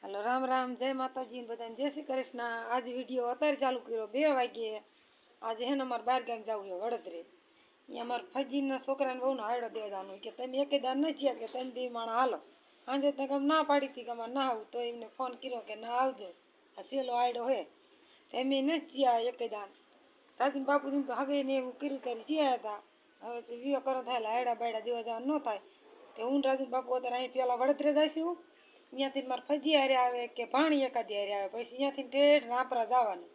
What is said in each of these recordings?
Hello Ram Ram जय माता जी बधाने जय श्री कृष्ण। आज वीडियो अत्यारे चालू करो 2 वागे। आज है अमार 12 गाम जाव है वडोदरे। अँ अमार फजीना छोकरा ने बहु आयडो देवा जानो कि तमे एक दान नहीं चिया कि तमे बे माणा हालो आजे तक ना पाड़ी थी कि ना आव तो एमने फोन करो कि ना आवजो आ सेलो आयडो है तमे नहीं चिया एक दान राजन बापू दिन तो हगे ने एवं कर्यु त्यारे चिया था। हवे तो वियो करो था आयडा बायडा देवा जवानुं न थाय तो हूँ राजन बापू अत्यारे अहीं पेला वडोदरे जाशुं। अहींयाथी मारा फजी हारे आवे के पाणी एकादी हारे आवे पछी अहींयाथी ठेठ रापरा जवानुं।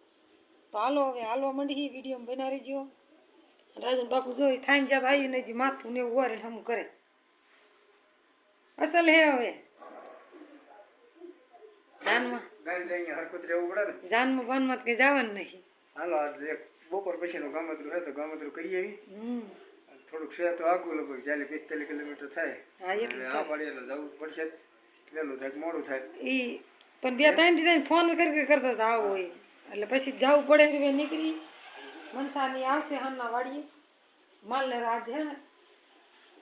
तो हालो हवे हालवा मंडी वीडियो में बना रहीजो। राजन बापू जो थाईने ज्यादा आई नहीं जी माथुं ने ओरे हमू करे असल है हवे जानमा गाड़ी जाएंगे हर कुछ रहू पड़े ने जानमा बन मत के जावन नहीं। हालो आज एक बपोर पछीनो गामतरू है तो गामतरू करीए भी થોડુંક છે તો આગું લગભગ 40-45 કિલોમીટર થાય એટલે આ પાડીને જવું પડશે વેલું થાય મોડું થાય ઈ પણ બે ત્રણ દી ફોન કરી કરતા હતા આવો હોય એટલે પછી જવું પડે કે નીકળી મનસાની આવશે હાના વાડીએ માલ ને રાજ હે ને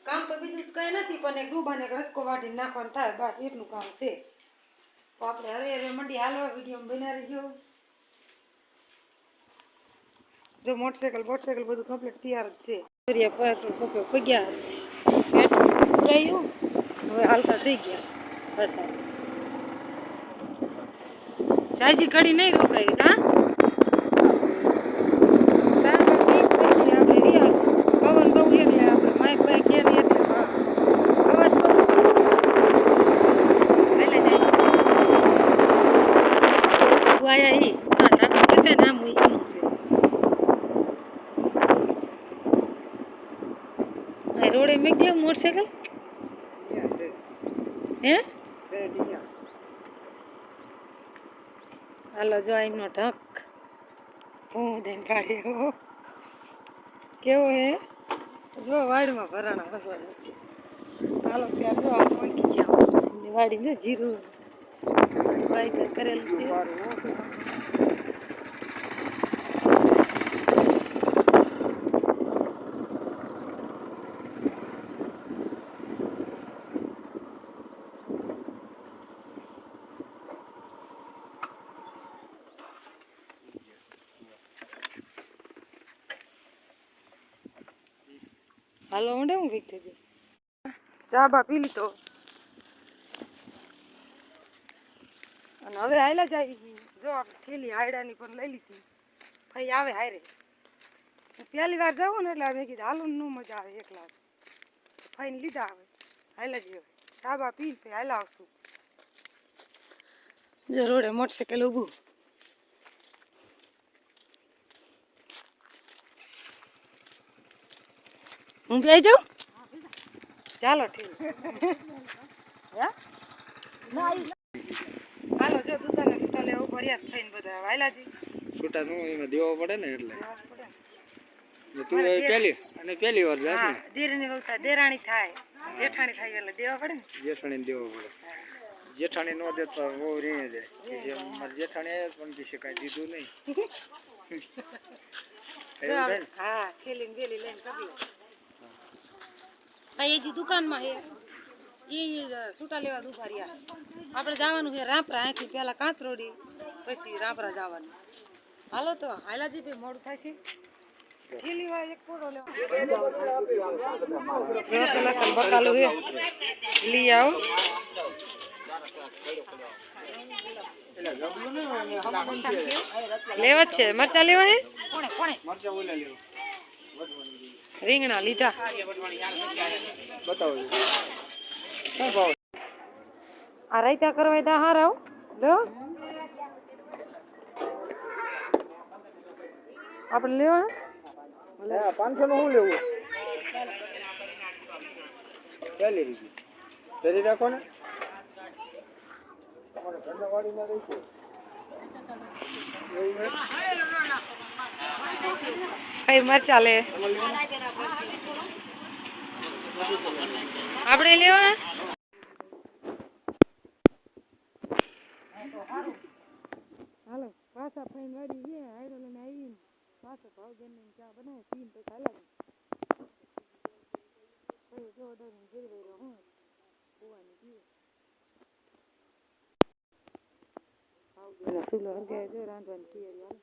કામ તો બીજું કઈ નથી પણ એક ડૂબાને એક રચકો વાટીને નાખવાનું થાય બસ એટલું કામ છે। તો આપણે હવે હવે મંડી હાલવા વિડીયો બના રહીજો। जो मोटरसाइकिल બધું કમ્પ્લીટ તૈયાર જ છે। ફરિયા પેટ્રોલ પંપે પગ્યા પેટ્રોલ પુરાયું હવે હાલતા થઈ ગયા બસ ચાજી કડી નહીં રોકાઈ કા આપણે રિયાસ પવન બહુ એટલે આપણે માઇક બાઇક કે એટલે અવાજ બહુ એટલે જાય આયા ઈ છે નામ એનું છે रोडे में गया मोटरसाइकिल हैं हालो जो आईनो ढक देन काढ़े हो केवो है जो वाड़ी में भराना बसो हालो त्यार जो आप पहुंची जाओ वाड़ी में जीरू बाइक करेल से હાલો ઊંડે હું ગઈ હતી ચા બા પી લીધો અને હવે હાયલા જાય જો આપણે થેલી હાયડાની પણ લઈ લીધી ભાઈ આવે હારે પહેલી વાર જાઉં ને એટલે મેં કીધું હાલો નું મજા આવે એકલા ફાઈને લીધા આવે હાયલા જઈએ ચા બા પી તો હાયલા આવશું જો રોડે મોટરસાઇકલ ઊભું હું બે જાઉં ચાલો ઠીક હાલો જો દુકાને છૂટા લેવા ભર્યા થઈને બધા વાયલાજી છૂટા નું એમાં દેવો પડે ને એટલે તું પહેલી વાર જા હા દેરની વખત દેરાણી થાય જેઠાણી થાય એટલે દેવા પડે ને જેઠાણીને દેવો પડે જેઠાણી નો દે તો બહુ રીણે જાય જે મારી જેઠાણી પણ કીશે કાંઈ દીધું નહીં હા થેલીને વેલી લઈને કરી લો એ જે દુકાનમાં હે એ છૂટા લેવા ઉભા રહ્યા આપણે જવાનું છે રાપરા અહીંથી પહેલા કાંતરોડી પછી રાપરા જવાનું હાલો તો હાલાજી ભાઈ મોડું થાય છે થેલી વાળા એક ફોટો લેવા લસણ બકાલું હે લઈ આવો લેવા જ છે મરચા લેવા હે રીંગણા લીધા બતાવો આ રાયતા કરવા તા હારા લો આપણે લેવા 500 નું શું લેવું ચાલી રૂપિયા ધરી રાખો ને તમારે ધંધાવાડીમાં રહીશું કઈ મરચા લે આપણે લેવા હાલો પાછા ફાઈન વાડી છે હાયરો લઈને આવીને પાછો ભાવજન ને ચા બનાવે પીને પછી હાલા પછી જો ડર ઘેર રહ્યો હું કુવાની પીવે એનો સુલો હરગાય જો રાંધવાની તૈયારી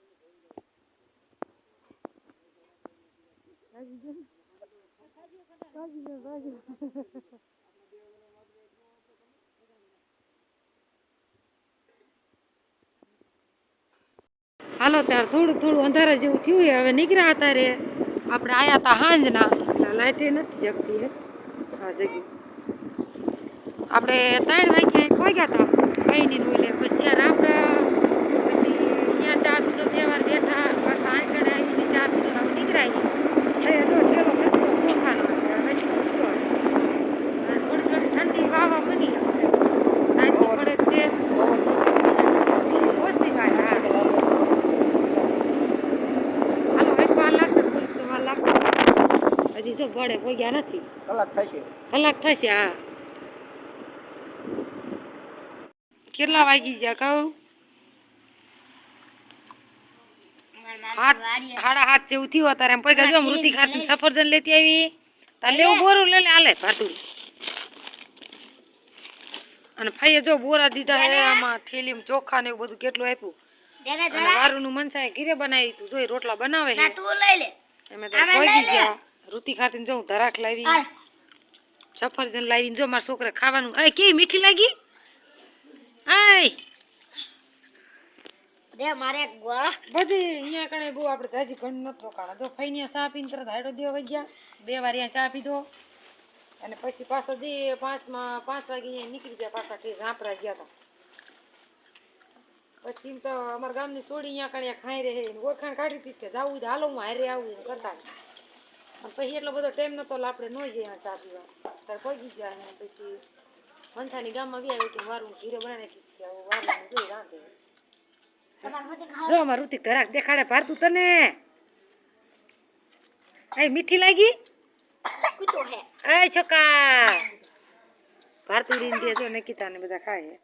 હાલો ત્યારે થોડું થોડું અંધારા જેવું થયું છે. હવે નીકળ્યા હતા રે આપણે આયા હતા હાંજના એટલે લાઈટ નથી જગતી હે હા જગી આપણે 3 વાગે પહોંચ્યા હતા કઈની ઓલે પછી ત્યારે આપણે પછી ત્યાં ચા પીધો તહેવાર બેઠા પાછા આંગણે આવીને ચા પીધો નીકળાય એ તો ઠેલો બધો ચોખાનો થોડી થોડી ઠંડી વાવા બની પડે તે ઓછી કાંઈ હા હજી તો ભડે પગ્યા નથી કલાક થશે હા કેટલા વાગી ગયા કહું 7:30 જેવું થયું અત્યારે એમ પગ્યા જો મૃતિ ખાતી સફરજન લેતી આવી તાર લેવું બોરું લે હાલે ભાટું અને ફઈએ જો બોરા દીધા હે આમાં થેલીમાં ચોખા ને એવું બધું કેટલું આપ્યું અને વારુનું મનસાએ ઘીરે બનાવી તું જોઈ રોટલા બનાવે હે તું લઈ લે એમે તો પગી ગયા ઋતિ ખાતીને જો ધરાક લાવી સફરજન લાવીને જો મારા છોકરા ખાવાનું એ કેવી મીઠી લાગી આય દે મારે બધી અહીંયા કણે બહુ આપણે જાજી ઘણ નતો રોકાણા જો ફઈને ચા પીને તરત હાડો દેવા વાગ્યા 2 વાર અહીંયા ચા પીધો અને પછી પાછો દે 5 વાગે અહીંયા નીકળી ગયા પાછા કે રાપરા ગયા હતા પછી તો અમારા ગામની સોડી અહીંયા કણે ખાઈ રહે ઓળખાણ કાઢી હતી કે જાવું હાલો હું હારે આવું એમ કરતા અને પછી એટલો બધો ટાઈમ નતો આપણે ન જઈએ ચા પીવા ત્યારે પગી ગયા અને પછી મનસાની ગામમાં બી આવ્યું કે વારું ઘીરે બનાવી નાખી વારું જોઈ રાંધે જો અમાર ઋતિક ધરાક દેખાડે ભારતું તને એ મીઠી લાગી એ છોકા ભારતું દે જો નકીતા ને બધા ખાય